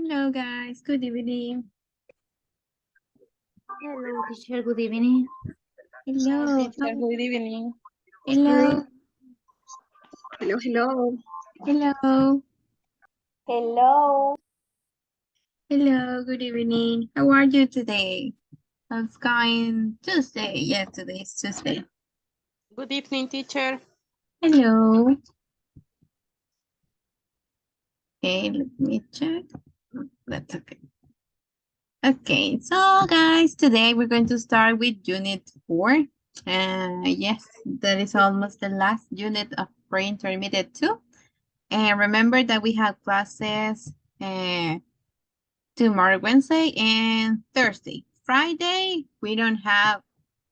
Hello guys, good evening. Hello, teacher. Good evening. Hello, Teacher, good evening. hello, Hello, hello. hello, Hello. hello, good evening. How are you today? How's going? Tuesday, yes, today is Tuesday. Good evening, teacher. Hello. Okay, let me check. That's okay. Okay, so guys, today we're going to start with Unit 4. Yes, that is almost the last unit of pre-intermediate 2. And remember that we have classes tomorrow, Wednesday, and Thursday. Friday, we don't have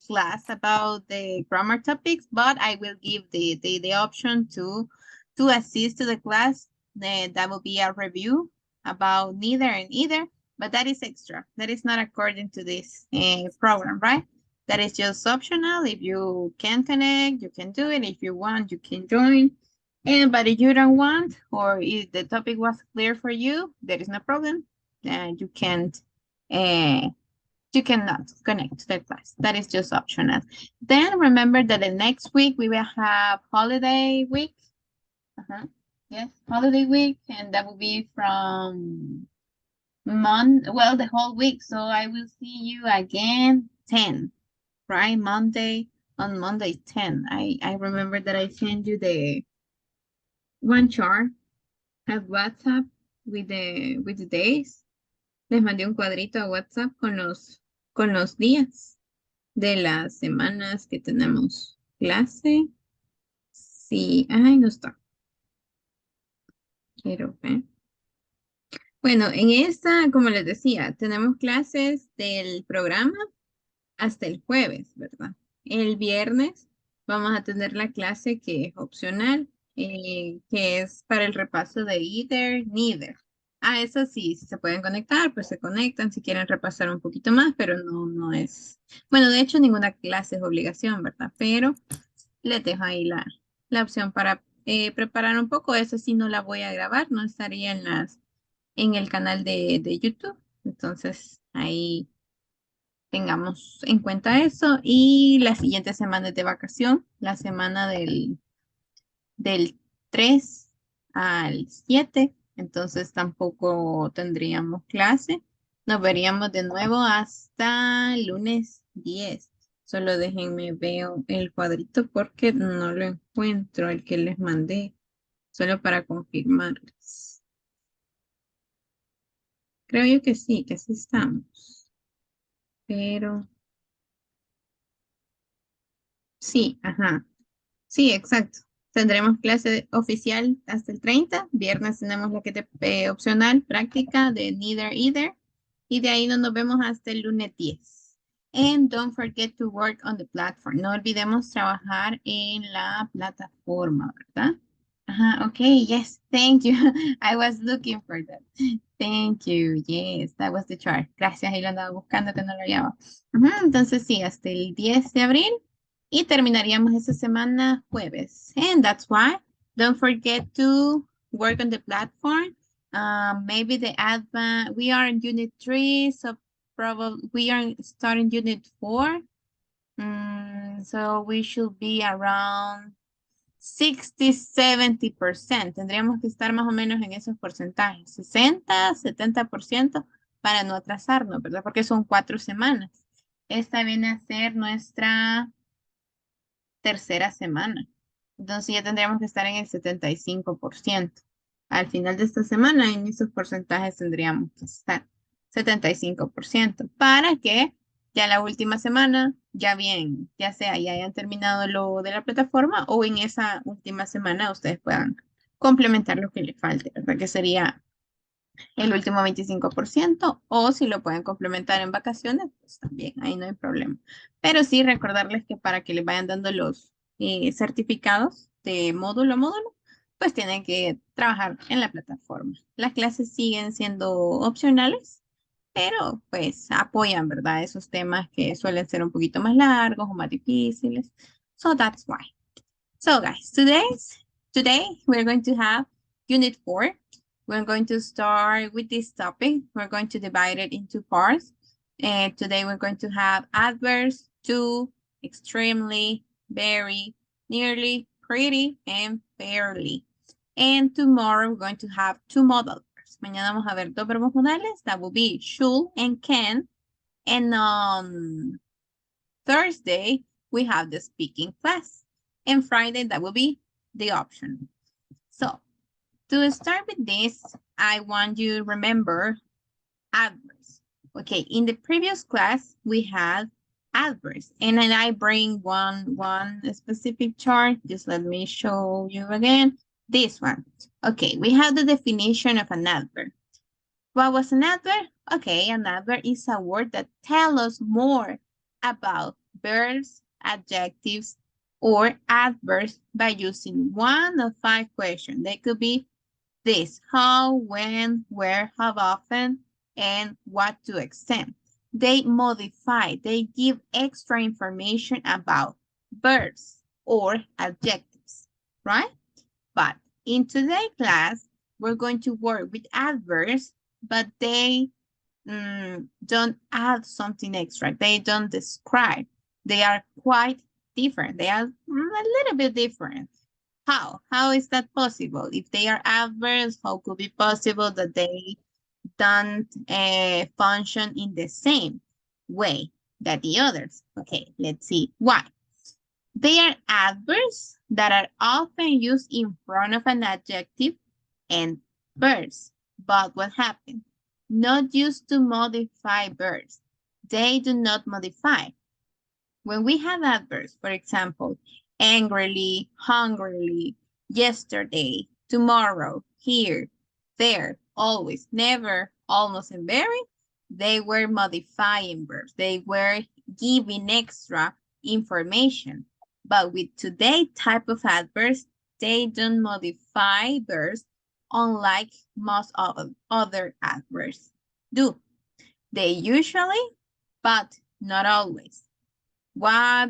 class about the grammar topics, but I will give the option to assist to the class. That will be a review about neither and either, but that is extra. That is not according to this program, right? That is just optional. If you can connect, you can do it. If you want, you can join. And but if you don't want, or if the topic was clear for you, there is no problem. You can't you cannot connect to the class. That is just optional. Then remember that the next week we will have holiday week. Yes, holiday week, and that will be from well, the whole week. So I will see you again 10, right? On Monday 10. I remember that I sent you the one chart at WhatsApp with the days. Les mandé un cuadrito a WhatsApp con los días de las semanas que tenemos clase. Sí, ay, no está. Quiero ver. Bueno, en esta, como les decía, tenemos clases del programa hasta el jueves, ¿verdad? El viernes vamos a tener la clase que es opcional, que es para el repaso de either, neither. Ah, eso sí, si se pueden conectar, pues se conectan si quieren repasar un poquito más, pero no es. Bueno, de hecho, ninguna clase es obligación, ¿verdad? Pero les dejo ahí la opción para preparar un poco. Eso sí no la voy a grabar, no estaría en el canal de YouTube. Entonces, ahí tengamos en cuenta eso. Y la siguiente semana es de vacación, la semana del 3 al 7. Entonces tampoco tendríamos clase. Nos veríamos de nuevo hasta lunes 10. Solo déjenme veo el cuadrito porque no lo encuentro, el que les mandé, solo para confirmarles. Creo yo que sí estamos. Pero sí, ajá. Sí, exacto. Tendremos clase oficial hasta el 30. Viernes tenemos la que opcional, práctica de neither, either. Y de ahí no nos vemos hasta el lunes 10. And don't forget to work on the platform. No olvidemos trabajar en la plataforma, ¿verdad? Ajá, okay, yes, thank you. I was looking for that. Thank you, yes, that was the chart. Gracias, ahí lo andaba buscando que no lo hallaba. Ajá, entonces sí, hasta el 10 de abril. Y terminaríamos esa semana jueves. And that's why don't forget to work on the platform. Maybe the advance, we are in unit 3, so probably we are starting unit 4. So we should be around 60-70%. Tendríamos que estar más o menos en esos porcentajes, 60-70% para no atrasarnos, ¿verdad? Porque son 4 semanas. Esta viene a ser nuestra tercera semana. Entonces ya tendríamos que estar en el 75%. Al final de esta semana, en esos porcentajes tendríamos que estar 75% para que ya la última semana, ya bien, ya sea ya hayan terminado lo de la plataforma o en esa última semana ustedes puedan complementar lo que les falte, ¿verdad? Que sería el último 25%, o si lo pueden complementar en vacaciones, pues también, ahí no hay problema. Pero sí recordarles que para que les vayan dando los certificados de módulo a módulo, pues tienen que trabajar en la plataforma. Las clases siguen siendo opcionales, pero pues apoyan, ¿verdad? Esos temas que suelen ser un poquito más largos o más difíciles. So that's why. So guys, today we're going to have Unit 4. we're going to start with this topic. We're going to divide it into parts. And today we're going to have adverbs, to, extremely, very, nearly, pretty, and fairly. And tomorrow we're going to have 2 modal verbs. Mañana vamos a ver 2 verbos modales. That will be should and can. And on Thursday, we have the speaking class. And Friday, that will be the option. So, to start with this, I want you to remember adverbs. Okay, in the previous class, we had adverbs. And then I bring one specific chart. Just let me show you again. This one. Okay, we have the definition of an adverb. What was an adverb? Okay, an adverb is a word that tells us more about verbs, adjectives, or adverbs by using one of 5 questions. They could be this: how, when, where, how often, and what to extent. They modify, they give extra information about verbs or adjectives, right? But in today's class, we're going to work with adverbs, but they don't add something extra. They don't describe. They are quite different. They are a little bit different. How? How is that possible? If they are adverbs, how could it be possible that they don't function in the same way that the others? Okay, let's see why. They are adverbs that are often used in front of an adjective and verbs. But what happens? Not used to modify verbs. They do not modify. When we have adverbs, for example, angrily, hungrily, yesterday, tomorrow, here, there, always, never, almost, and very, they were modifying verbs. They were giving extra information. But with today's type of adverbs, they don't modify verbs unlike most of other adverbs do. They usually, but not always. What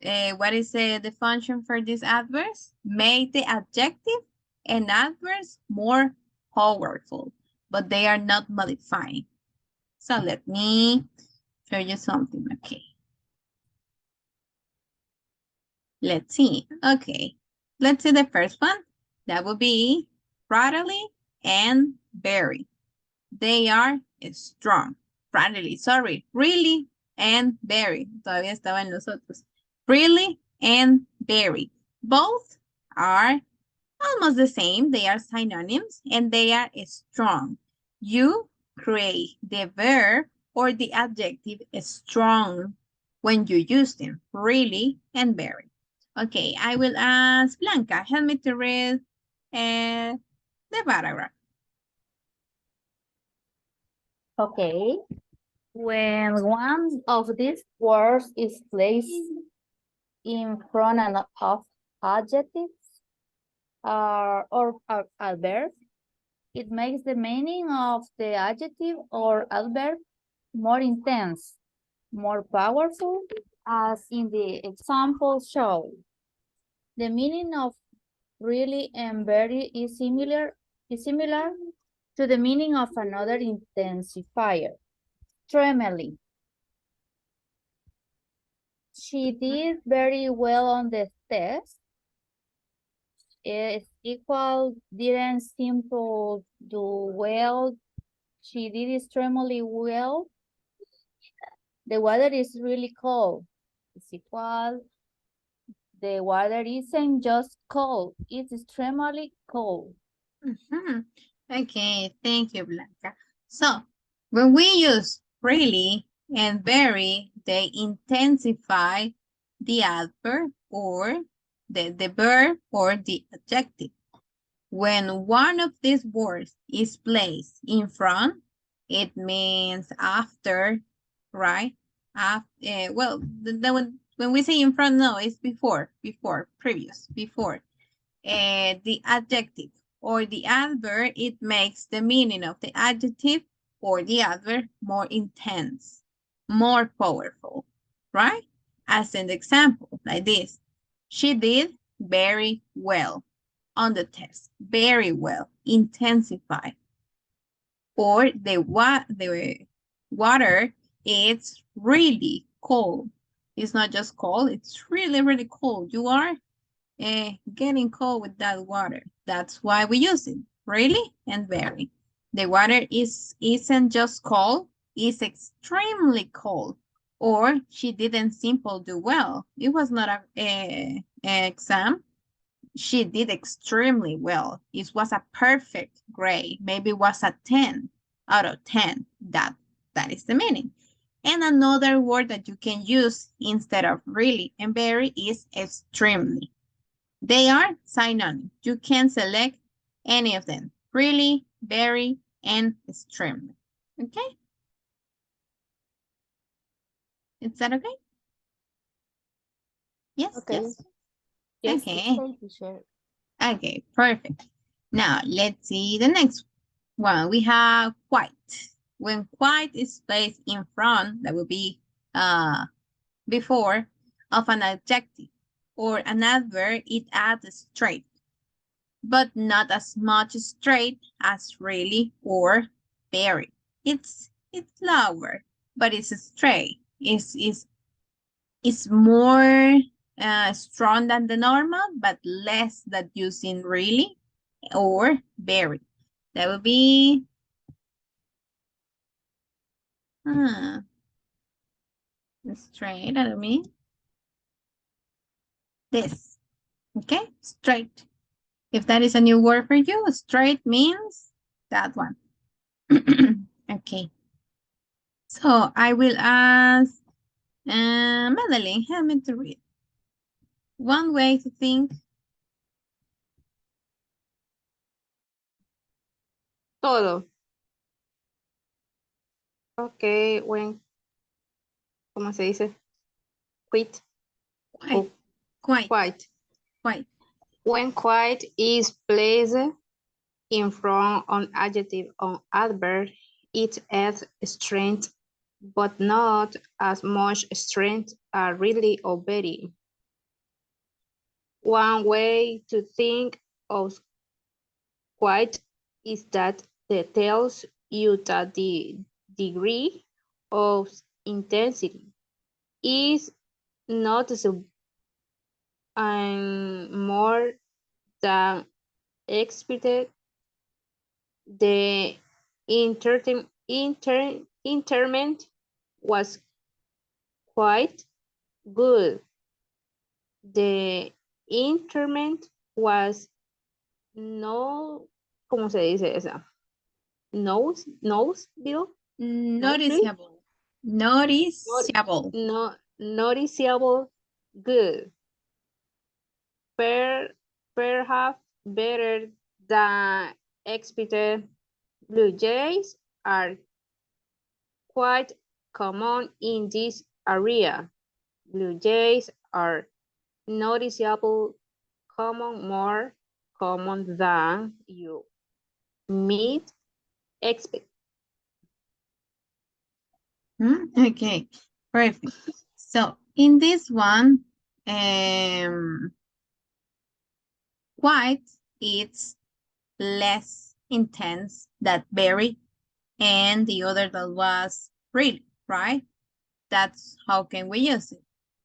is the function for these adverbs? Make the adjective and adverbs more powerful, but they are not modifying. So let me show you something, okay. Let's see, okay. Let's see the first one. That would be readily and very. They are strong. Readily, sorry, really and very. Todavía estaba en los otros. Really and very. Both are almost the same. They are synonyms and they are strong. You create the verb or the adjective strong when you use them. Really and very. Okay, I will ask Blanca. Help me to read the paragraph. Okay. When one of these words is placed in front of adjectives or adverb, it makes the meaning of the adjective or adverb more intense, more powerful, as in the example show. The meaning of really and very is similar to the meaning of another intensifier, extremely. She did very well on the test. It's equal, didn't seem to do well. She did extremely well. The weather is really cold. It's equal. The weather isn't just cold, it's extremely cold. Okay, thank you, Blanca. So, when we use really and very, they intensify the adverb or the verb or the adjective. When one of these words is placed in front, it means after, right? Well, when we say in front, no, it's before, previous, before. The adjective or the adverb, it makes the meaning of the adjective or the adverb more intense, more powerful, right? As an example, like this. She did very well on the test. Very well, intensify. or the water is really cold. It's not just cold, it's really, really cold. You are getting cold with that water. That's why we use it, really and very. The water isn't just cold, it's extremely cold. Or she didn't simple do well. It was not a exam. She did extremely well. It was a perfect grade. Maybe it was a 10 out of 10. That is the meaning. And another word that you can use instead of really and very is extremely. They are synonyms. You can select any of them. Really, very, and extremely. Okay? Is that okay? Yes, Okay. yes. Yes, Okay. okay, teacher. Okay, perfect. Now, let's see the next one. We have quite. When quite is placed in front, that will be before of an adjective or an adverb, it adds straight, but not as much straight as really or very. It's lower, but it's straight. It's more strong than the normal, but less than using really or very. That would be straight. I don't mean this. Okay, straight. If that is a new word for you, straight means that one. Okay. So I will ask Madeline, help me to read. One way to think. Todo. Okay, ¿cómo se dice? Quit. Quite. Quite. Quite. Quite. When quite is placed in front of adjective or adverb, it adds strength, but not as much strength as really or very. One way to think of quite is that it tells you that the degree of intensity is noticeable and more than expected. The interment was quite good. The interment was no, ¿cómo se dice esa? Noticeable? Noticeable. Noticeable. Noticeable good. Perhaps better than expected. Blue jays are quite common in this area. Blue jays are noticeable more common than you might expect. Okay, perfect. So in this one, quite it's less intense than very, and the other that was really, right? That's how can we use it.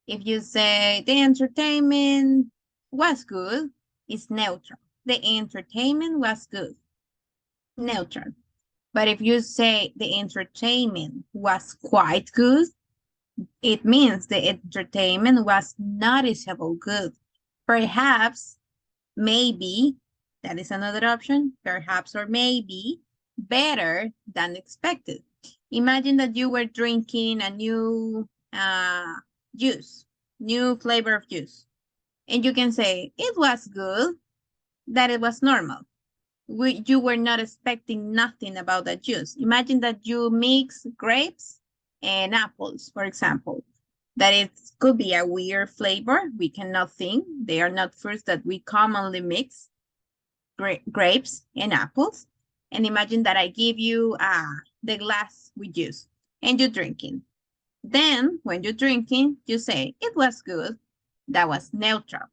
If you say the entertainment was good, it's neutral. The entertainment was good, neutral. But if you say the entertainment was quite good, it means the entertainment was noticeable good. Perhaps, maybe, that is another option, perhaps or maybe, better than expected. Imagine that you were drinking a new juice, new flavor of juice. And you can say, it was good, that it was normal. You were not expecting nothing about that juice. Imagine that you mix grapes and apples, for example. That it could be a weird flavor. We cannot think. They are not fruits that we commonly mix, grapes and apples. And imagine that I give you the glass with juice and you're drinking. Then when you're drinking, you say, it was good. That was neutral.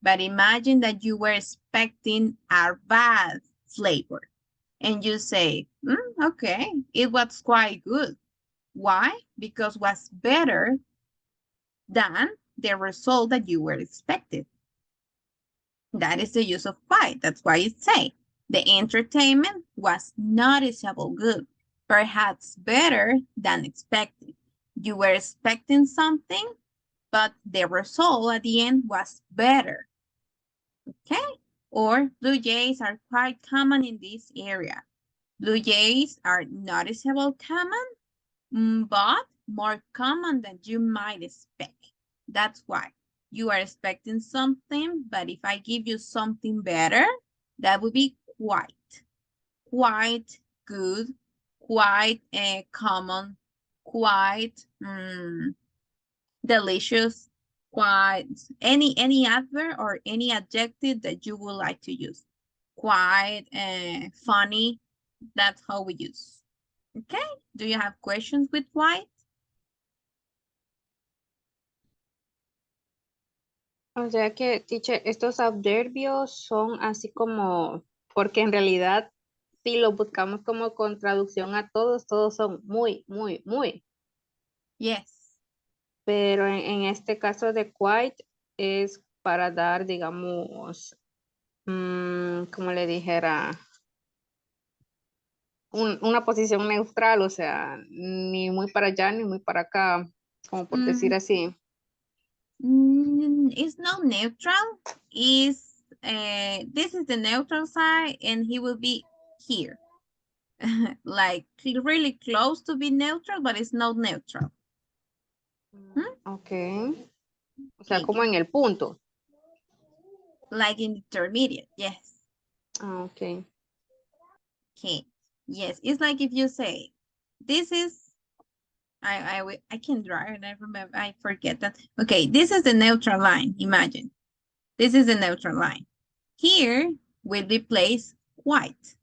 But imagine that you were expecting a bad flavor and you say, okay, it was quite good. Why? Because was better than the result that you were expected. That is the use of quite. That's why it say the entertainment was noticeable good, perhaps better than expected. You were expecting something, but the result at the end was better. Okay? Or blue jays are quite common in this area. Blue jays are noticeable common, but more common than you might expect. That's why you are expecting something, but if I give you something better, that would be quite good, quite common, quite delicious, quite any adverb or any adjective that you would like to use. Quite funny, that's how we use. Okay, do you have questions with quite? O sea que, teacher, estos adverbios son así como, porque en realidad, si los buscamos como con traducción a todos, todos son muy, muy, muy. Yes. Pero en este caso de quite es para dar, digamos, como le dijera, una posición neutral, o sea, ni muy para allá ni muy para acá, como por decir así. It's not neutral. Is this is the neutral side, and he will be here, like really close to be neutral, but it's not neutral. Ok. O sea, Okay. como en el punto. Like in intermediate, yes. Ok. Okay, yes. It's like if you say, this is. I can draw and I remember, I forget that. Okay, this is the neutral line, imagine. This is the neutral line. Here will be placed quite,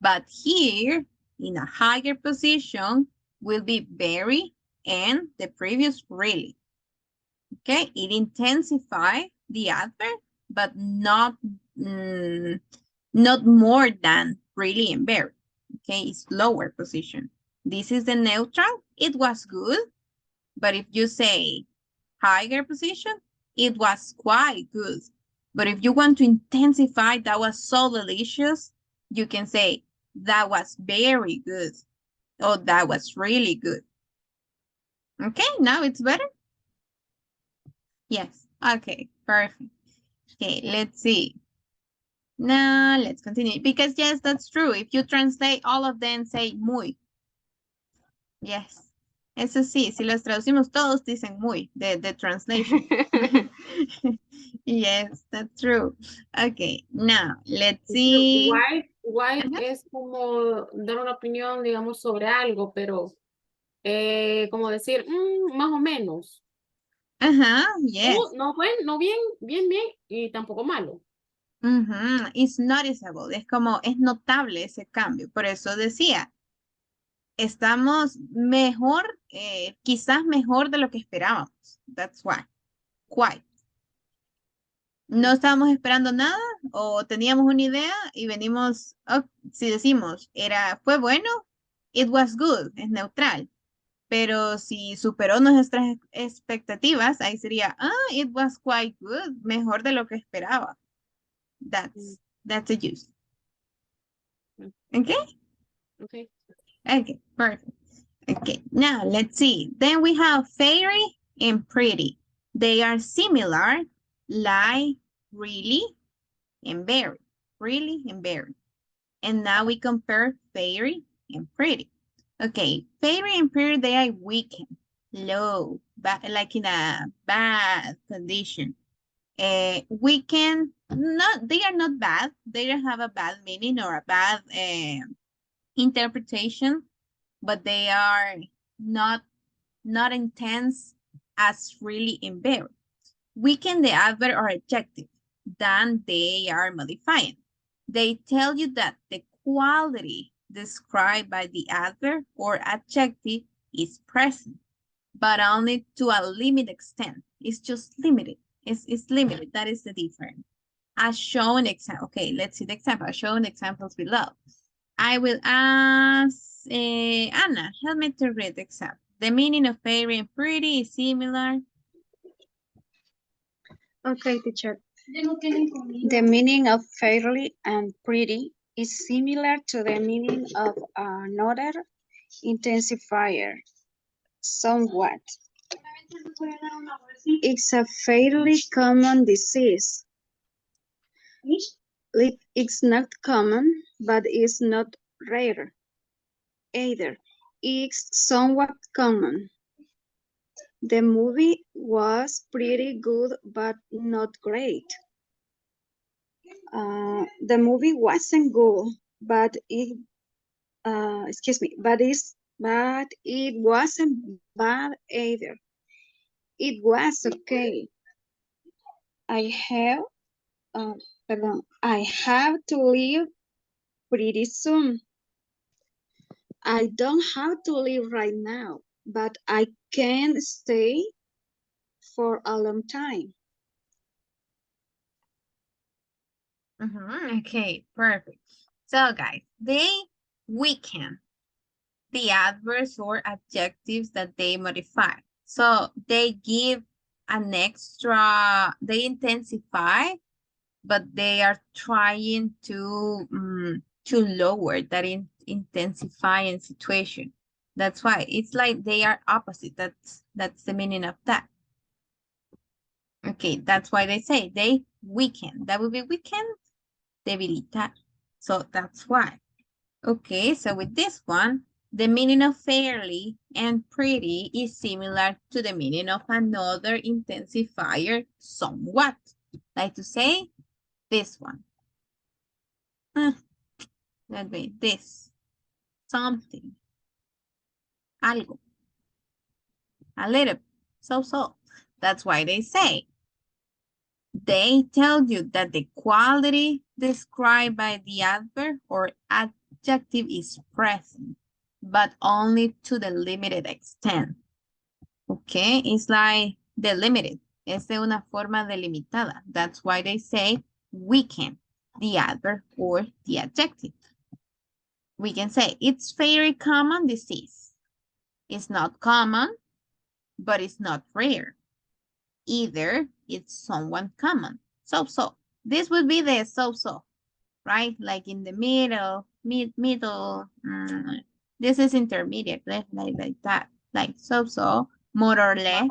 but here in a higher position will be very and the previous really. Okay, it intensifies the adverb, but not more than really and very. Okay, it's lower position. This is the neutral. It was good, but if you say higher position, it was quite good. But if you want to intensify, that was so delicious, you can say that was very good. Oh, that was really good. Okay, now it's better? Yes, okay, perfect. Okay, let's see. Now let's continue, because yes, that's true. If you translate all of them, say muy. Yes, eso sí, si los traducimos todos dicen muy, the translation. Yes, that's true. Okay, now let's see. White es como dar una opinión, digamos, sobre algo, pero como decir, más o menos. Yes. No bueno, no bien, bien, y tampoco malo. It's noticeable. Es como, es notable ese cambio. Por eso decía, estamos mejor, quizás mejor de lo que esperábamos. That's why. Quite. No estábamos esperando nada o teníamos una idea y venimos, si decimos, fue bueno, it was good, es neutral. Pero si superó nuestras expectativas, ahí sería, it was quite good, mejor de lo que esperaba. That's a use. Okay? Okay. Okay, perfect. Okay, now let's see. Then we have fairy and pretty. They are similar, like really and very. Really and very. And now we compare fairy and pretty. Okay, fairy and pretty, they are weakened, low, like in a bad condition. Weakened, they are not bad. They don't have a bad meaning or a bad interpretation, but they are not intense as really and very. Weaken the adverb or adjective, then they are modifying. They tell you that the quality described by the adverb or adjective is present, but only to a limited extent. It's just limited. It's limited. That is the difference. As shown example. Okay, let's see the example. As shown examples below. I will ask Anna, help me to read the example. The meaning of fairy and pretty is similar. Okay, teacher. The meaning of fairly and pretty is similar to the meaning of another intensifier, somewhat. It's a fairly common disease. It's not common, but it's not rare either. It's somewhat common. The movie was pretty good, but not great. The movie wasn't good, but it but it wasn't bad either. It was okay. I have I have to leave pretty soon. I don't have to leave right now, but I can stay for a long time. Okay, perfect. So guys, they weaken the adverbs or adjectives that they modify. So they give an extra, they intensify, but they are trying to lower that intensifying situation. That's why it's like they are opposite. That's the meaning of that. Okay, that's why they say they weaken. That would be weaken, debilitar. So that's why. Okay, so with this one, the meaning of fairly and pretty is similar to the meaning of another intensifier, somewhat. Like to say this one. Let me, this, something, algo, a little, so. That's why they say. They tell you that the quality described by the adverb or adjective is present, but only to the limited extent. Okay, it's like delimited. Es de una forma delimitada. That's why they say weaken the adverb or the adjective. We can say it's very common disease. It's not common, but it's not rare. Either it's somewhat common. So. This would be the so, right? Like in the middle, middle. This is intermediate, like that. Like so, more or less.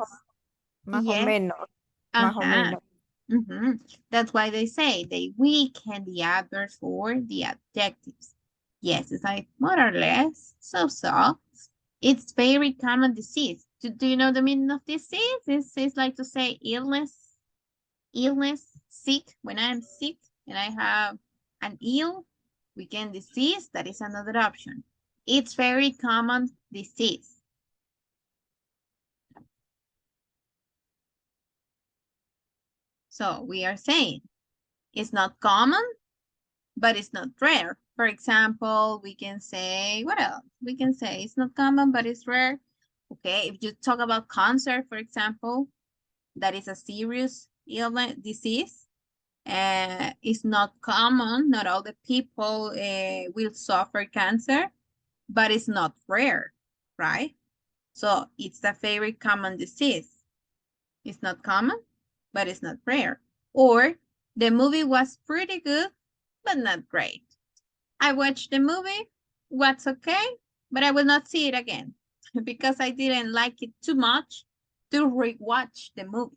Más o Yes. menos. Más o menos. That's why they say they weaken the adverbs or the adjectives. Yes, it's like more or less, so. It's very common disease. Do you know the meaning of disease? It's like to say illness, sick. When I'm sick and I have an ill, weekend disease, that is another option. It's very common disease. So we are saying it's not common, but it's not rare. For example, we can say, what else? We can say it's not common, but it's rare. Okay, if you talk about cancer, for example, that is a serious illness, disease. It's not common. Not all the people will suffer cancer, but it's not rare, right? So it's a very common disease. It's not common, but it's not rare. Or the movie was pretty good, but not great. I watched the movie, was okay, but I will not see it again because I didn't like it too much to rewatch the movie.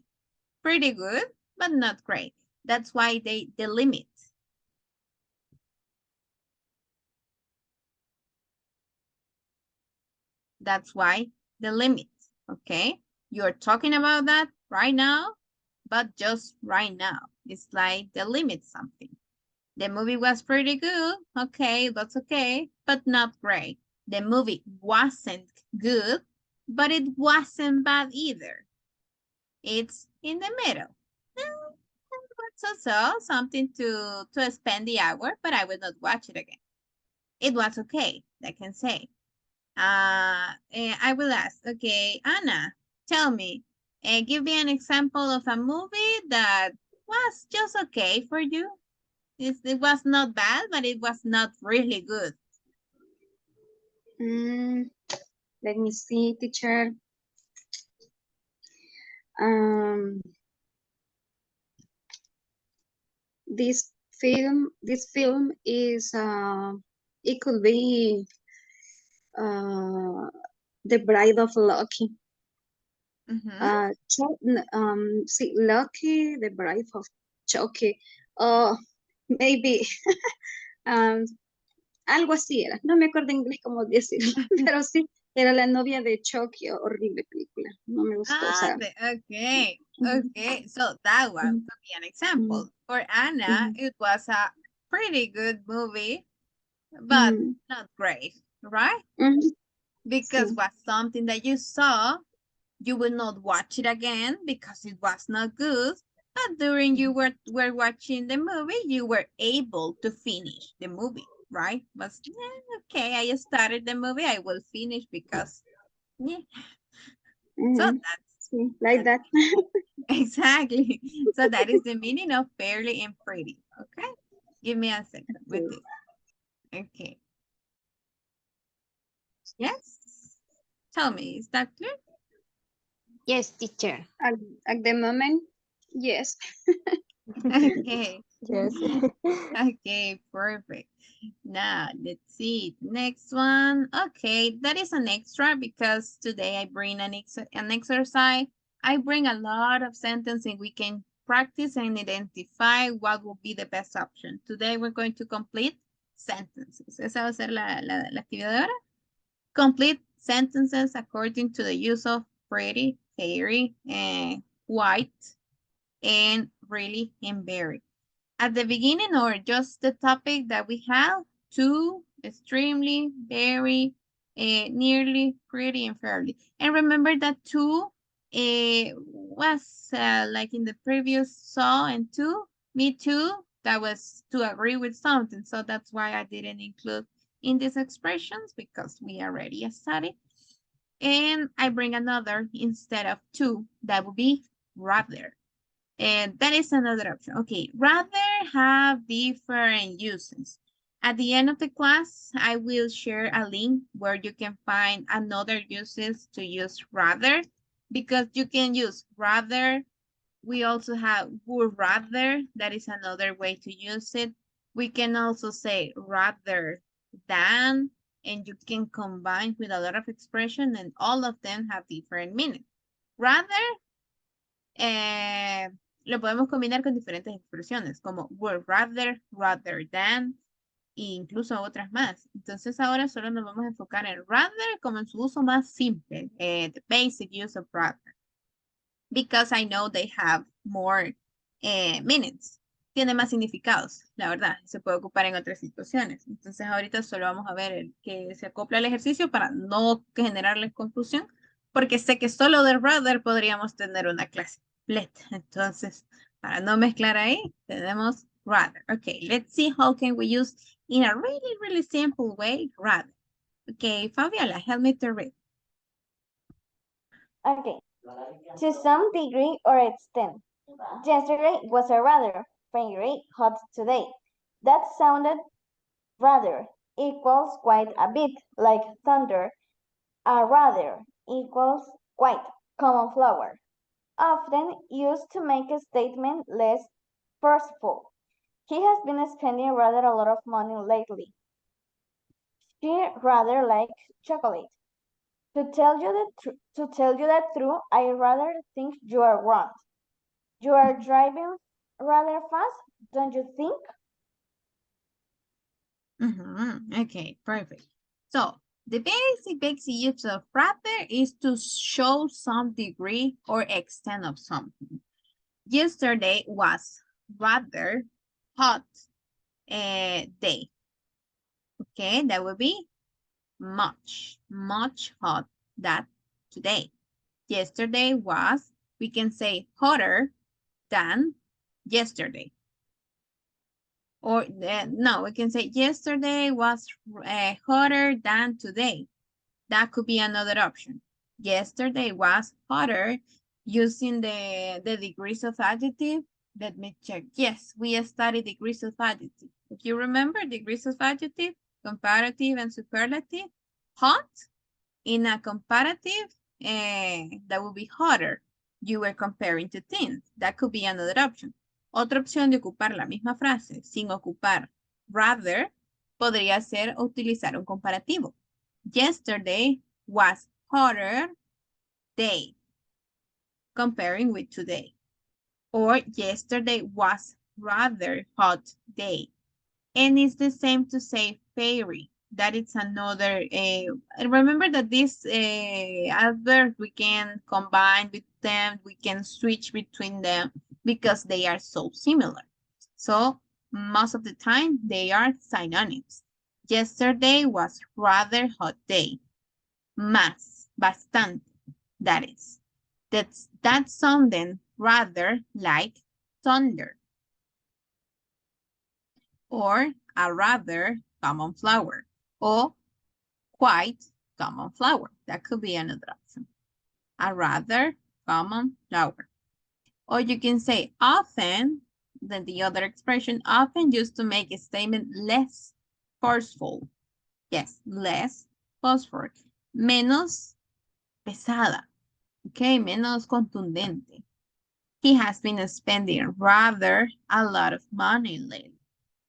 Pretty good, but not great. That's why they delimit. That's why the limit, okay? You're talking about that right now, but just right now. It's like the limit something. The movie was pretty good. Okay, that's okay, but not great. The movie wasn't good, but it wasn't bad either. It's in the middle. So, something to spend the hour, but I will not watch it again. It was okay, I can say. I will ask, okay, Anna, tell me, give me an example of a movie that was just okay for you. It was not bad, but it was not really good. Let me see, teacher. Um, this film is it could be The Bride of Lucky. Mhm. See, Lucky, The Bride of Chucky. Maybe um, algo así era. No me acuerdo en inglés cómo decirlo, pero sí, era la novia de Chucky. Horrible película. No me gustó, o Ah, sea. okay. Ujú, Okay. So that one ujú, could be an ujú, example. For Anna, ujú, it was a pretty good movie, but ujú, not great, right? ujú, Because sí. was something that you saw, you will not watch it again because it was not good. But during you were watching the movie, you were able to finish the movie, right? Was okay, I started the movie, I will finish because yeah. So Ujú, sí, like that's that. exactly. So that is the meaning of fairly and pretty. Okay. Give me a second with this. Okay. Yes. Tell me, is that clear? Yes, teacher. At, at the moment, yes. Okay. Yes. Okay, perfect. Now, let's see. Next one. Okay, that is an extra because today I bring an exercise. I bring a lot of sentences we can practice and identify what will be the best option. Today we're going to complete sentences. Esa va a ser la actividad de ahora. Complete sentences according to the use of pretty, fairy, white, and really and very. At the beginning or just the topic that we have, to, extremely, very, nearly, pretty, and fairly. And remember that to was like in the previous saw and to, me too, that was to agree with something. So that's why I didn't include in these expressions because we already studied. And I bring another instead of to, that would be rather. And that is another option. Okay, rather have different uses. At the end of the class, I will share a link where you can find another uses to use rather, because you can use rather. We also have would rather. That is another way to use it. We can also say rather than, and you can combine with a lot of expression, and all of them have different meanings. Rather eh, lo podemos combinar con diferentes expresiones, como would rather, rather than, e incluso otras más. Entonces ahora solo nos vamos a enfocar en rather como en su uso más simple, the basic use of rather, because I know they have more meanings. Tiene más significados, la verdad, se puede ocupar en otras situaciones. Entonces ahorita solo vamos a ver el que se acopla al ejercicio para no generarles confusión, porque sé que solo de rather podríamos tener una clase completa. Entonces, para no mezclar ahí, tenemos rather. Okay, let's see how can we use in a really, really simple way, rather. Okay, Fabiola, help me to read. Okay. To some degree or extent. Yesterday was a rather fiery hot today. That sounded rather equals quite a bit like thunder. A rather equals quite common flower. Often used to make a statement less forceful. He has been spending rather a lot of money lately. She rather likes chocolate. To tell you the truth, I rather think you are wrong. You are driving rather fast, don't you think? Okay, perfect. So the basic use of rather is to show some degree or extent of something. Yesterday was rather hot day. Okay, that would be much hot that today. Yesterday was, we can say hotter than yesterday. Or no, we can say yesterday was hotter than today. That could be another option. Yesterday was hotter using the degrees of adjective. Let me check. Yes, we studied degrees of adjective. If you remember degrees of adjective, comparative and superlative, hot. In a comparative, that would be hotter. You were comparing two things. That could be another option. Otra opción de ocupar la misma frase sin ocupar rather podría ser utilizar un comparativo. Yesterday was hotter day, comparing with today. Or yesterday was rather hot day. And it's the same to say fairy. That is another, remember that these adverbs, we can combine with them, we can switch between them because they are so similar. So most of the time they are synonyms. Yesterday was rather hot day. Más, bastante, that is. That sounded rather like thunder. Or a rather common flower, or quite common flower. That could be another option. A rather common flower. Or you can say often, then the other expression, often used to make a statement less forceful. Yes, less forceful. Menos pesada. Okay, menos contundente. He has been spending rather a lot of money lately.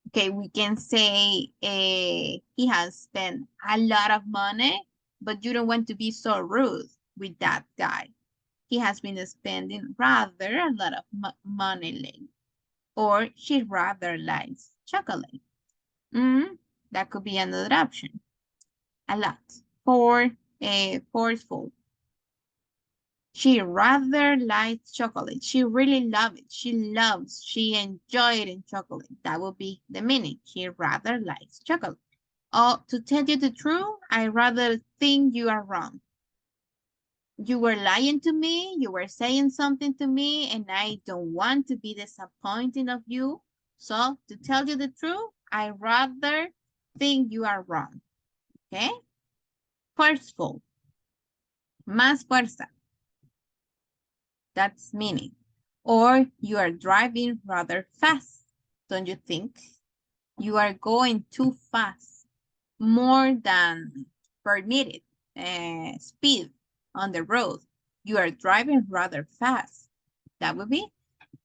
Okay, we can say he has spent a lot of money, but you don't want to be so rude with that guy. He has been spending rather a lot of money lately. Or she rather likes chocolate. That could be another option. A lot. For forceful. She rather likes chocolate. She really loves it. She enjoyed in chocolate. That would be the meaning. She rather likes chocolate. Oh, to tell you the truth, I rather think you are wrong. You were lying to me. You were saying something to me, and I don't want to be disappointing of you. So, to tell you the truth, I rather think you are wrong. Okay? Forceful. Más fuerza. That's meaning. Or you are driving rather fast, don't you think? You are going too fast, more than permitted speed on the road. You are driving rather fast. That would be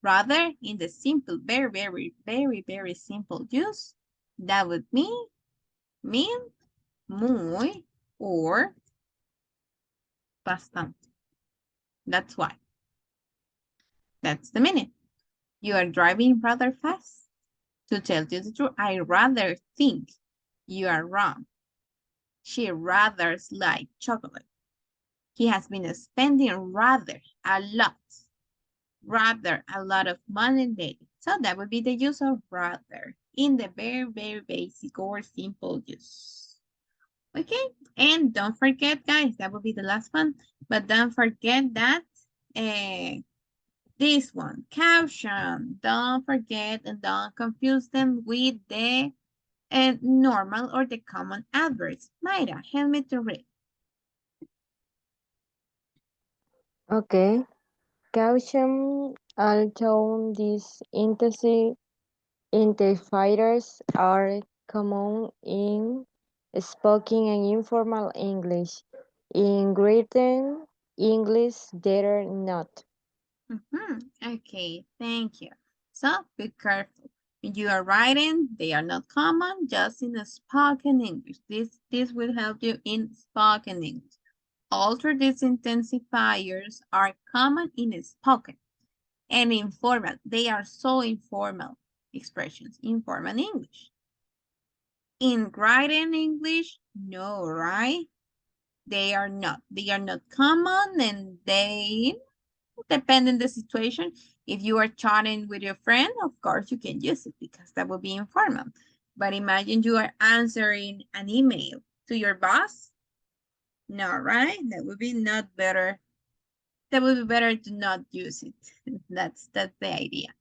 rather in the simple, very, very, very, very simple use. That would mean muy or bastante. That's why. That's the meaning. You are driving rather fast. To tell you the truth, I rather think you are wrong. She rather likes chocolate. He has been spending rather a lot of money lately. So that would be the use of rather in the very, very basic or simple use. Okay, and don't forget, guys, that will be the last one, but don't forget that this one, caution. Don't forget and don't confuse them with the normal or the common adverbs. Mayra, help me to read. Okay. Caution, although these identifiers are common in spoken and informal English, in written English they are not. Okay, thank you. So be careful. When you are writing, they are not common, just in the spoken English. This will help you in spoken English. Although these intensifiers are common in spoken and informal. They are so informal expressions, informal English. In writing English, no, right? They are not. They are not common, and they depend on the situation. If you are chatting with your friend, of course you can use it because that would be informal. But imagine you are answering an email to your boss. No, right? That would be not better. That would be better to not use it. That's the idea.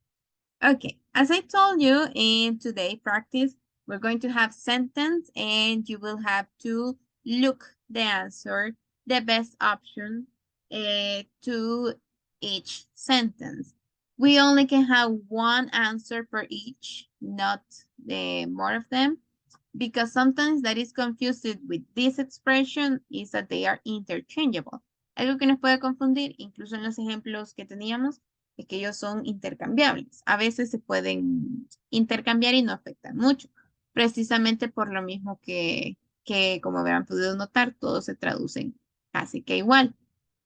Okay, as I told you in today's practice, we're going to have sentence and you will have to look the answer, the best option to each sentence. We only can have one answer per each, not more of them. because sometimes that is confused with this expression is that they are interchangeable. Algo que nos puede confundir, incluso en los ejemplos que teníamos, es que ellos son intercambiables. A veces se pueden intercambiar y no afectan mucho, precisamente por lo mismo que como habrán podido notar, todos se traducen casi que igual,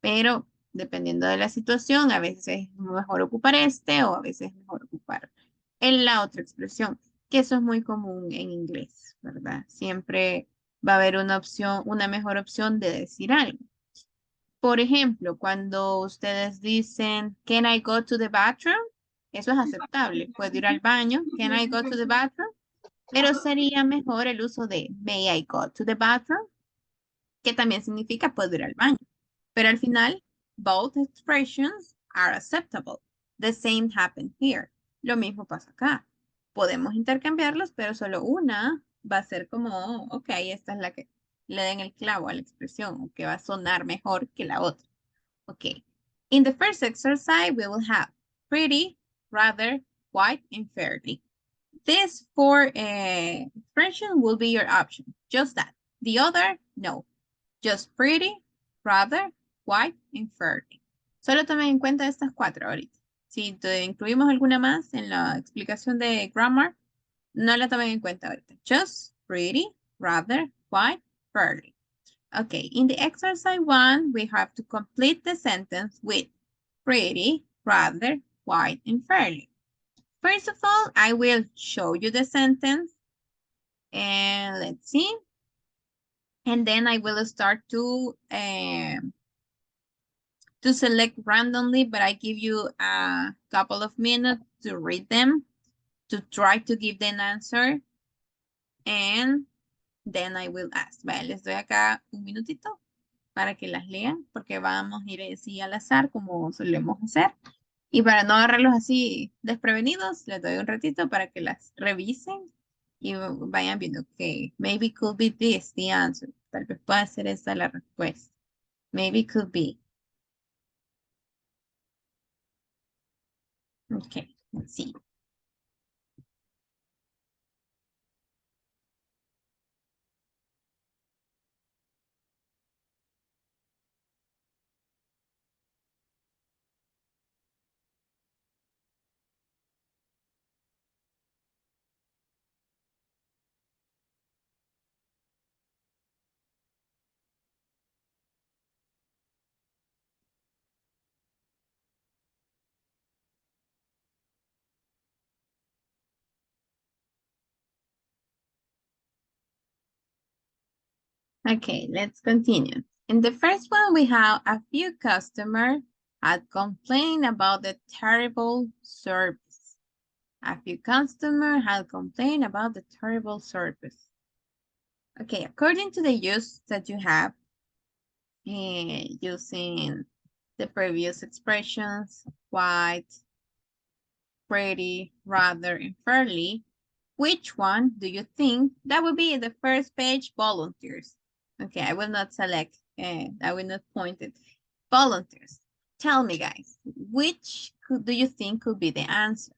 pero dependiendo de la situación, a veces es mejor ocupar este o a veces es mejor ocupar en la otra expresión, que eso es muy común en inglés, ¿verdad? Siempre va a haber una opción, una mejor opción de decir algo. Por ejemplo, cuando ustedes dicen, can I go to the bathroom? Eso es aceptable. Puedo ir al baño. Can I go to the bathroom? Pero sería mejor el uso de may I go to the bathroom, que también significa puedo ir al baño. Pero al final, both expressions are acceptable. The same happened here. Lo mismo pasa acá. Podemos intercambiarlos, pero solo una va a ser como, ok, esta es la que le den el clavo a la expresión, o que va a sonar mejor que la otra. Ok. In the first exercise, we will have pretty, rather, quite, and fairly. This four expression will be your option. Just that. The other, no. Just pretty, rather, quite, and fairly. Solo tomen en cuenta estas cuatro ahorita. Si incluimos alguna más en la explicación de grammar, no la tomen en cuenta ahorita. Just pretty, rather, quite, fairly. Okay, in the exercise 1, we have to complete the sentence with pretty, rather, quite, and fairly. First of all, I will show you the sentence. And let's see. And then I will start to select randomly, but I give you a couple of minutes to read them, to try to give an answer. And then I will ask. Vale, les doy acá un minutito para que las lean, porque vamos a ir así al azar como solemos hacer. Y para no agarrarlos así desprevenidos, les doy un ratito para que las revisen y vayan viendo que maybe could be this the answer. Tal vez pueda ser esa la respuesta. Maybe could be. Okay, let's see. Okay, let's continue. In the first one, we have a few customers had complained about the terrible service. A few customers had complained about the terrible service. Okay, according to the use that you have, using the previous expressions, quite, pretty, rather, and fairly, which one do you think that would be the first page volunteers? Okay, I will not select, I will not point it. Volunteers. Tell me, guys, which do you think could be the answer?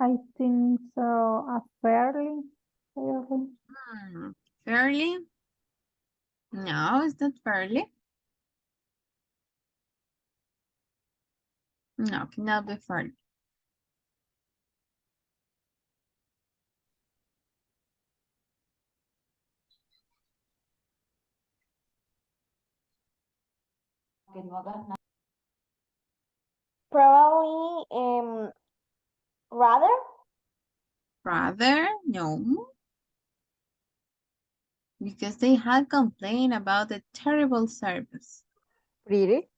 I think so. Fairly. Fairly? No, it's not fairly. No, cannot be fairly. Probably, rather. Rather, no. Because they had complained about the terrible service. Pretty.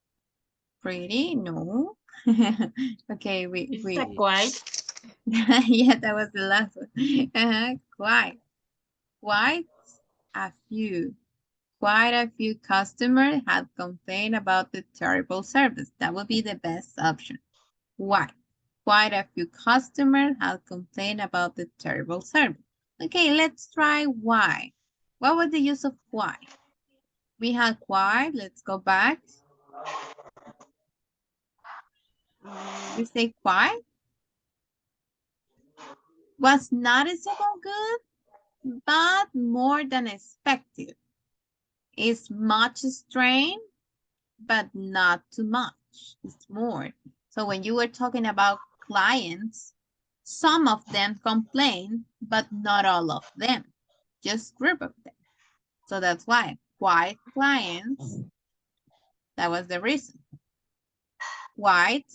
Pretty? No. Okay, Is we that quite? yeah, that was the last one. Quite a few customers had complained about the terrible service. That would be the best option. Why? Quite a few customers had complained about the terrible service. Okay, let's try why. What was the use of why? We had quite, let's go back. We say quiet. Was noticeable good, but more than expected. Is much strain, but not too much. It's more. So when you were talking about clients, some of them complain, but not all of them. Just group of them. So that's why quiet clients, that was the reason. Quiet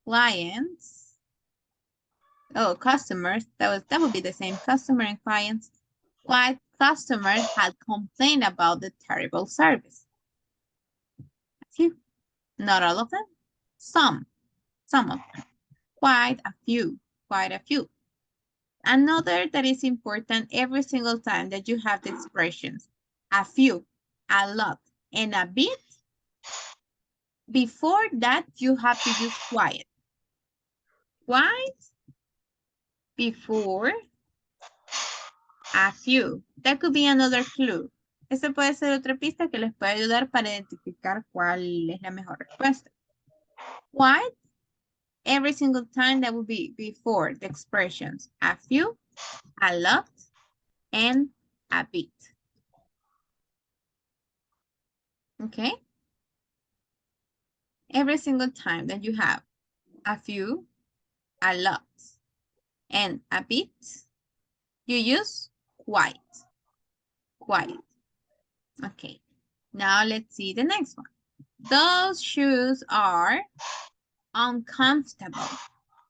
clients, oh, customers, that would be the same, customer and clients. Quiet customers had complained about the terrible service. A few, not all of them, some of them, quite a few. Another that is important every single time that you have the expressions, a few, a lot, and a bit, before that you have to use quiet. Quiet before a few. That could be another clue. Esa puede ser otra pista que les puede ayudar para identificar cuál es la mejor respuesta. Quiet, every single time that will be before the expressions, a few, a lot, and a bit. Okay? Every single time that you have a few, a lot, and a bit, you use quite. Quiet. Okay. Now let's see the next one. Those shoes are uncomfortable.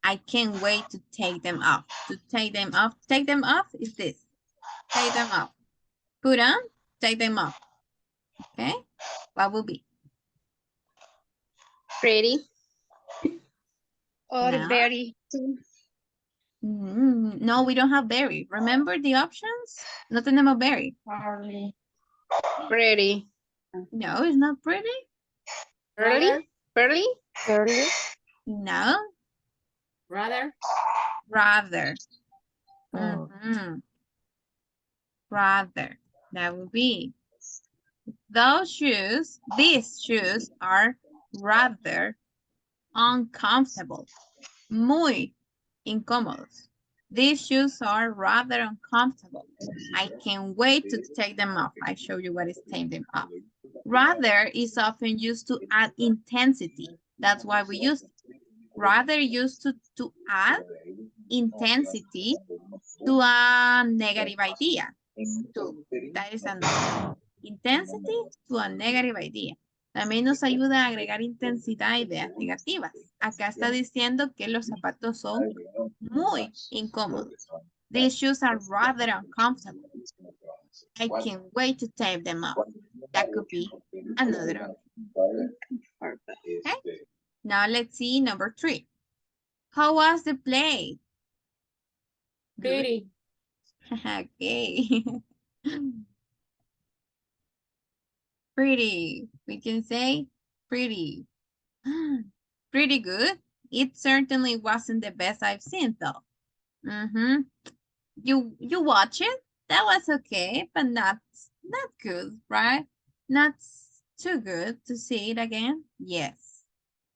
I can't wait to take them off. To take them off. Take them off is this. Take them off. Put on, take them off. Okay? What will be? Pretty. Or No. very too. No, we don't have very. Remember the options? No tenemos very. Pretty. No, it's not pretty. Early. Early. Early. No. Rather. Rather. Oh. Rather. That would be. These shoes are rather uncomfortable. Muy incómodos. These shoes are rather uncomfortable. I can't wait to take them off. I show you what is take them off. Rather is often used to add intensity. That's why we use it. Rather used to add intensity to a negative idea. That is another. Intensity to a negative idea. También nos ayuda a agregar intensidad a ideas negativas. Acá está diciendo que los zapatos son muy incómodos. These shoes are rather uncomfortable. I can't wait to take them off. That could be another. Okay. Now let's see number 3. How was the play? Pretty. Okay. Pretty. We can say pretty. Pretty good. It certainly wasn't the best I've seen though. You watch it? That was okay, but not good, right? Not too good to see it again. Yes.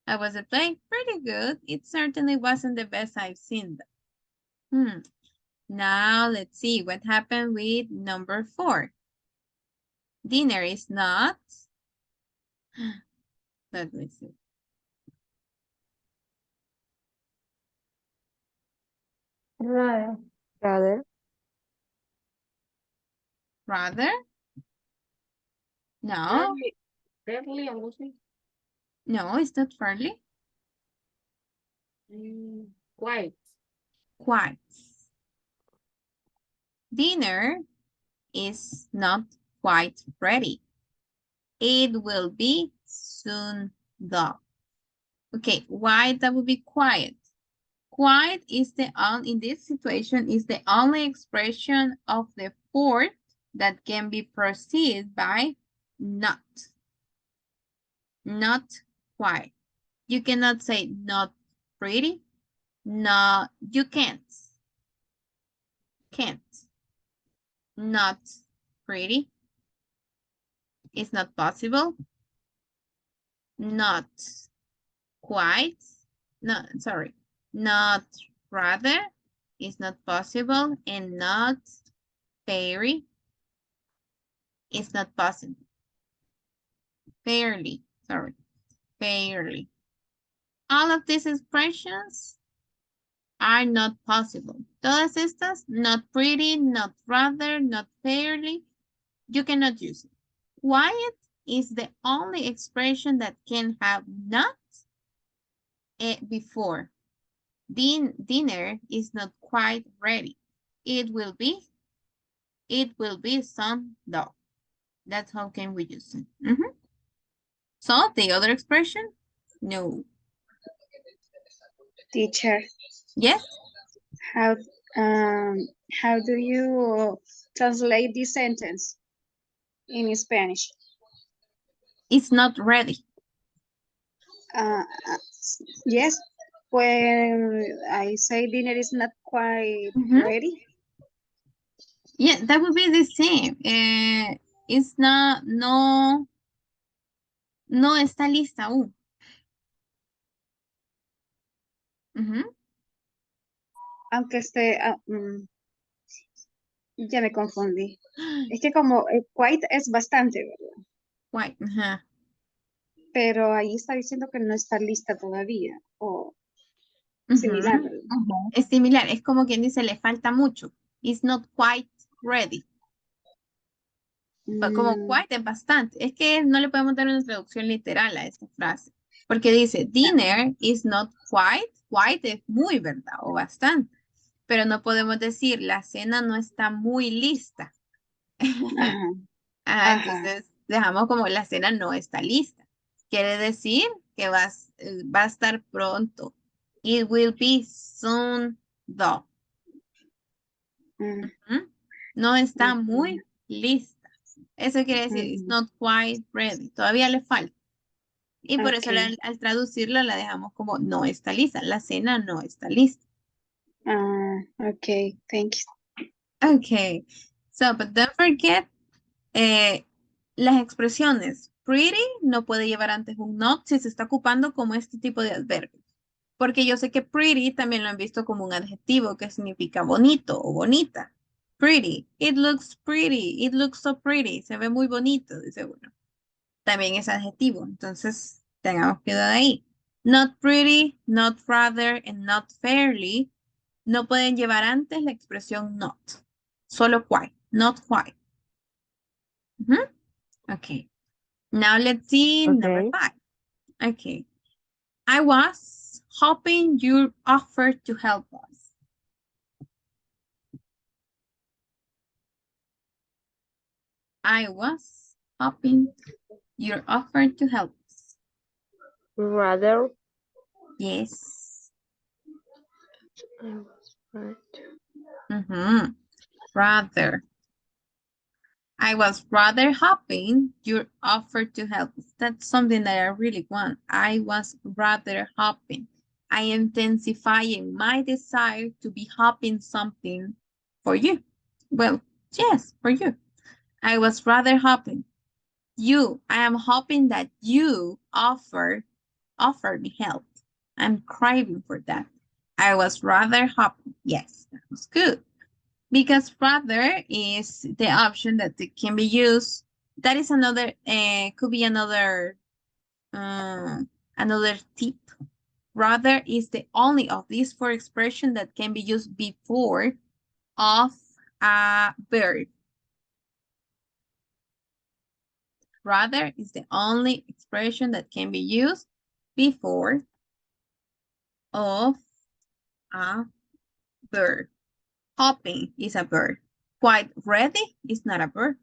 I was playing pretty good. It certainly wasn't the best I've seen though. Now let's see what happened with number 4. Dinner is not. Let me see. Rather. Rather. Rather? No. Fairly, algo así. No, it's not fairly. Quite. Quite. Dinner is not quite ready. It will be soon though. Okay, why that would be quiet? Quiet is in this situation is the only expression of the fourth that can be preceded by not. Not quiet. You cannot say not pretty. No, you can't. Can't. Not pretty. It's not possible. Not quite. No, sorry. Not rather is not possible, and not very is not possible. Fairly, sorry. Fairly. All of these expressions are not possible. Todas estas, not pretty, not rather, not fairly, you cannot use it. Quiet is the only expression that can have not before. Dinner is not quite ready. It will be some dog. That's how can we use it. So the other expression, no. Teacher, Yes, how do you translate this sentence in Spanish? it's not ready. Yes, when I say dinner is not quite ready. Yeah, that would be the same. It's not, no está lista aún. Aunque esté, ya me confundí. Es que como quite es bastante, ¿verdad? Quite, Pero ahí está diciendo que no está lista todavía, o similar, ¿verdad? Es similar, es como quien dice, le falta mucho. It's not quite ready. Como quite es bastante. Es que no le podemos dar una traducción literal a esta frase. Porque dice, dinner is not quite. Quite es muy, ¿verdad? O bastante. Pero no podemos decir, la cena no está muy lista. Entonces, dejamos como la cena no está lista. Quiere decir que va a estar pronto. It will be soon, though. No está muy lista. Eso quiere decir, it's not quite ready. Todavía le falta. Y por eso al traducirlo la dejamos como no está lista. La cena no está lista. Okay, thank you. Okay. So, but don't forget, las expresiones pretty no puede llevar antes un not si se está ocupando como este tipo de adverbios. Porque yo sé que pretty también lo han visto como un adjetivo que significa bonito o bonita. Pretty. It looks pretty. It looks so pretty. Se ve muy bonito, dice uno. También es adjetivo. Entonces, tengamos cuidado ahí. Not pretty, not rather, and not fairly no pueden llevar antes la expresión not. Solo quite. Not quite. Okay. Now let's see number 5. Okay. I was hoping you'd offer to help us. I was hoping you'd offer to help us. Rather. Yes. I was right. Rather. I was rather hoping you'd offer to help us. That's something that I really want. I was rather hoping. I am intensifying my desire to be hoping something for you. Well, yes, for you. I was rather hoping. I am hoping that you offer me help. I'm craving for that. I was rather hoping. Yes, that was good. Because rather is the option that can be used. That is another, could be another tip. Rather is the only of these 4 expressions that can be used before of a verb. Rather is the only expression that can be used before of a verb. Hoping is a verb. Quite ready is not a verb.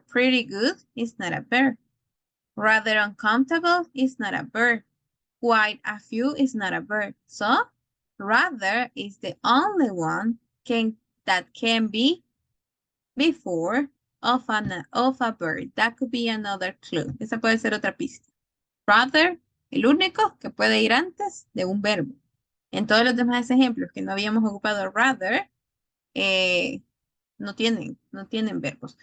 Pretty good is not a verb. Rather uncomfortable is not a verb. Quite a few is not a verb. So, rather is the only one that can be before of a verb. That could be another clue. Esa puede ser otra pista. Rather, el único que puede ir antes de un verbo. En todos los demás ejemplos que no habíamos ocupado rather, no tienen verbos.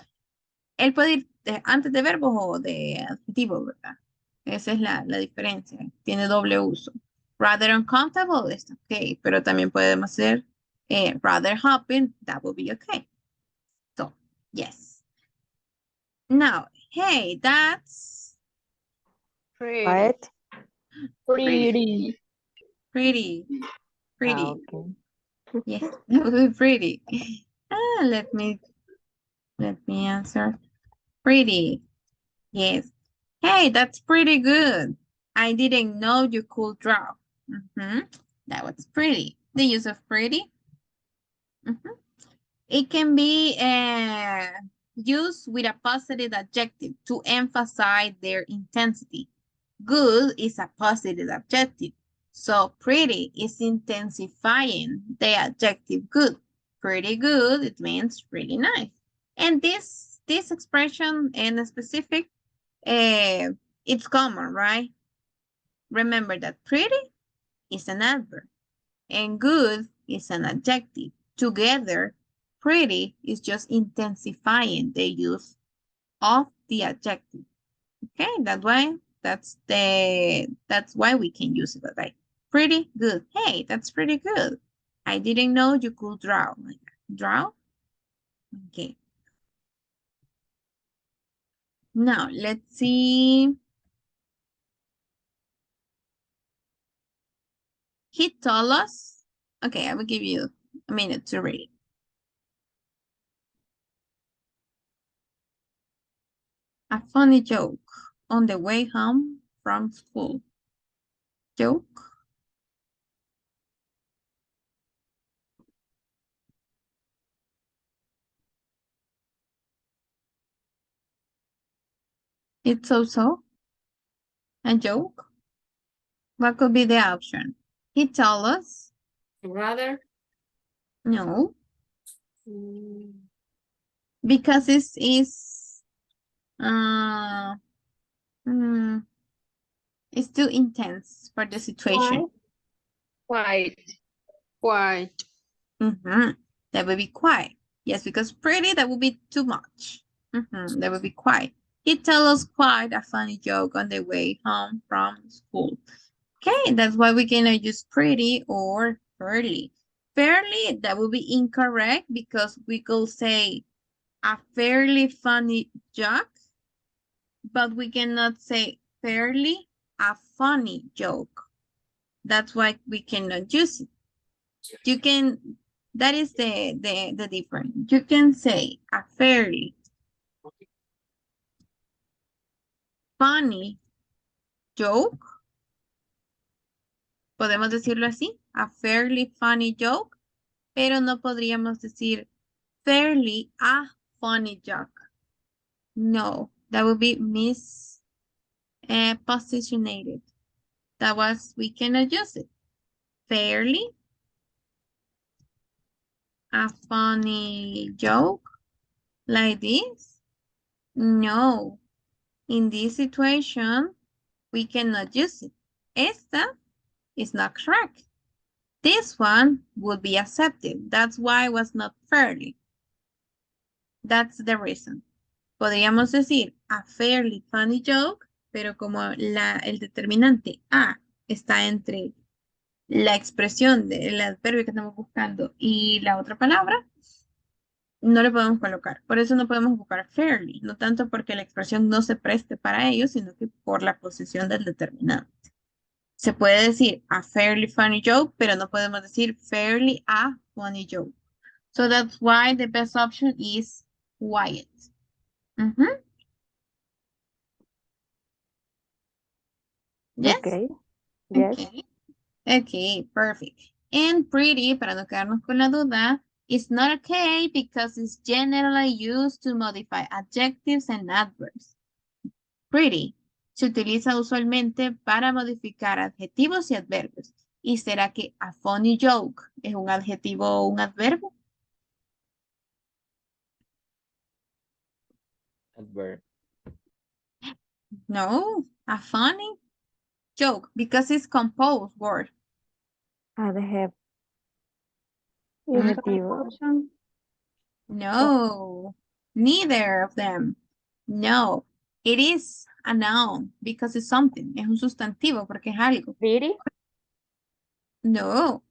Él puede ir antes de verbos o de adjetivos, ¿verdad? Esa es la diferencia. Tiene doble uso. Rather uncomfortable is okay, pero también podemos hacer rather hopping, that will be okay. So, yes. Now, hey, that's Pretty. What? pretty. Pretty. Pretty. Ah, okay. Yes, that would be pretty. Let me answer. Pretty. Yes. Hey, that's pretty good. I didn't know you could draw. That was pretty. The use of pretty. It can be used with a positive adjective to emphasize their intensity. Good is a positive adjective. So pretty is intensifying the adjective good. Pretty good, it means really nice. And this expression in specific, it's common, right? Remember that pretty is an adverb and good is an adjective. Together, pretty is just intensifying the use of the adjective. Okay, that's why we can use it like pretty good. Hey, that's pretty good. I didn't know you could draw. Like, draw? Okay. Now, let's see. He told us. Okay, I will give you a minute to read. A funny joke on the way home from school. Joke? It's so a joke? What could be the option? He told us. Rather. No. Mm, Because it's too intense for the situation. Quite. Quite. That would be quiet. Yes, because pretty, that would be too much. That would be quiet. He told us quite a funny joke on the way home from school. Okay, that's why we cannot use pretty or fairly. Fairly, that would be incorrect because we could say a fairly funny joke, but we cannot say fairly a funny joke. That's why we cannot use it. You can, that is the difference. You can say a fairly funny joke. Podemos decirlo así, a fairly funny joke, pero no podríamos decir fairly a funny joke. No, that would be mispositioned. That was, we cannot use it. Fairly a funny joke like this? No. In this situation, we cannot use it. Esta is not correct. This one would be accepted. That's why it was not fairly. That's the reason. Podríamos decir a fairly funny joke, pero como el determinante a está entre la expresión del adverbio que estamos buscando y la otra palabra, no le podemos colocar. Por eso no podemos buscar fairly, no tanto porque la expresión no se preste para ello, sino que por la posición del determinante. Se puede decir a fairly funny joke, pero no podemos decir fairly a funny joke. So that's why the best option is quiet. Yes? Okay. Yes. Okay, perfect. And pretty, para no quedarnos con la duda, is not okay because it's generally used to modify adjectives and adverbs. Pretty se utiliza usualmente para modificar adjetivos y adverbios. ¿Y será que a funny joke es un adjetivo o un adverbio? Adverb. No, a funny joke because it's composed word. Adjetivo. No, neither of them. No, it is a noun because it's something. Es un sustantivo porque es algo. Pretty? No,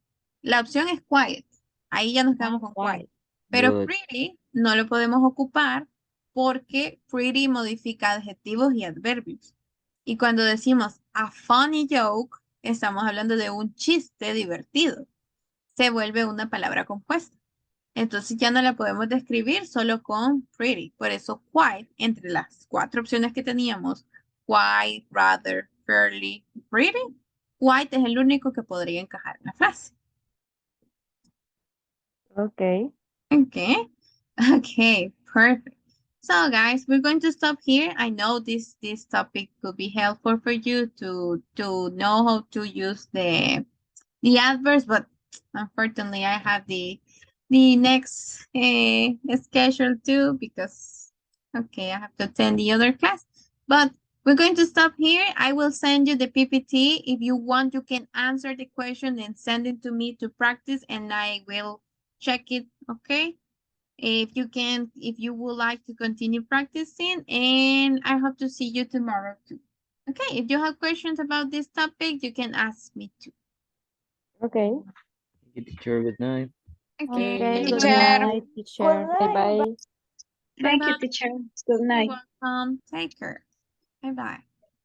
la opción es quiet. Ahí ya nos quedamos con quiet. Pero Good. pretty no lo podemos ocupar porque pretty modifica adjetivos y adverbios. Y cuando decimos a funny joke, estamos hablando de un chiste divertido. Se vuelve una palabra compuesta. Entonces ya no la podemos describir solo con pretty. Por eso quite, entre las 4 opciones que teníamos, quite, rather, fairly, pretty, quite es el único que podría encajar en la frase. Okay. Okay. Okay, perfect. So guys, we're going to stop here. I know this topic could be helpful for you to know how to use the adverbs, but unfortunately I have the next schedule too because okay, I have to attend the other class. But we're going to stop here. I will send you the PPT. If you want, you can answer the question and send it to me to practice and I will check it, okay? If you would like to continue practicing, and I hope to see you tomorrow too. Okay, if you have questions about this topic, you can ask me too. Okay. Thank you, teacher. Good night. Okay, Okay. good Teacher. night. Teacher. Good night. Bye-bye. Thank you, Bye-bye. teacher. Good night. You're welcome. Take care. Bye-bye.